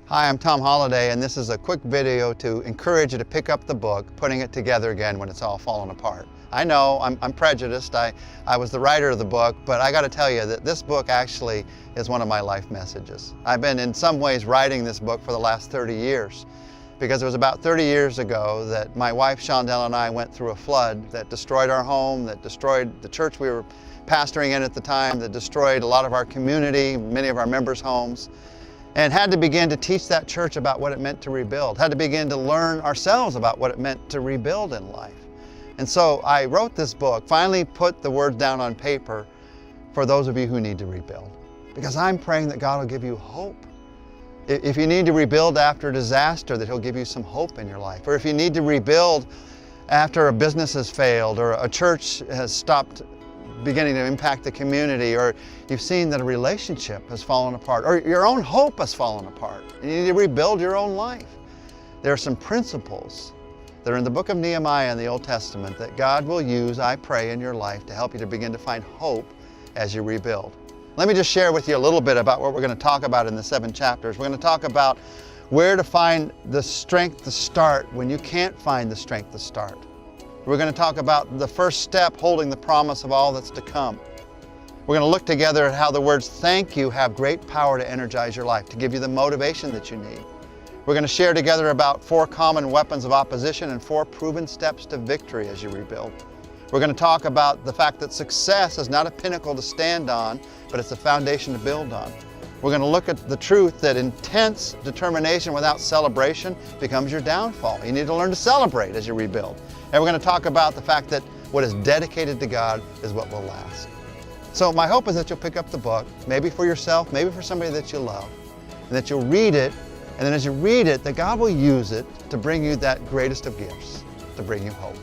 Hi, I'm Tom Holladay, and this is a quick video to encourage you to pick up the book, putting it together again when it's all fallen apart. I know I'm prejudiced. I was the writer of the book, but I got to tell you that this book actually is one of my life messages. I've been in some ways writing this book for the last 30 years because it was about 30 years ago that my wife Shondell and I went through a flood that destroyed our home, that destroyed the church we were pastoring in at the time, that destroyed a lot of our community, many of our members' homes, and had to begin to teach that church about what it meant to rebuild, had to begin to learn ourselves about what it meant to rebuild in life. And so I wrote this book, finally put the words down on paper for those of you who need to rebuild. Because I'm praying that God will give you hope. If you need to rebuild after a disaster, that He'll give you some hope in your life. Or if you need to rebuild after a business has failed, or a church has stopped beginning to impact the community, or you've seen that a relationship has fallen apart, or your own hope has fallen apart, and you need to rebuild your own life. There are some principles that are in the book of Nehemiah in the Old Testament that God will use, I pray, in your life to help you to begin to find hope as you rebuild. Let me just share with you a little bit about what we're going to talk about in the 7 chapters. We're going to talk about where to find the strength to start when you can't find the strength to start. We're going to talk about the first step, holding the promise of all that's to come. We're going to look together at how the words thank you have great power to energize your life, to give you the motivation that you need. We're going to share together about 4 common weapons of opposition and 4 proven steps to victory as you rebuild. We're going to talk about the fact that success is not a pinnacle to stand on, but it's a foundation to build on. We're going to look at the truth that intense determination without celebration becomes your downfall. You need to learn to celebrate as you rebuild. And we're going to talk about the fact that what is dedicated to God is what will last. So my hope is that you'll pick up the book, maybe for yourself, maybe for somebody that you love, and that you'll read it, and then as you read it, that God will use it to bring you that greatest of gifts, to bring you hope.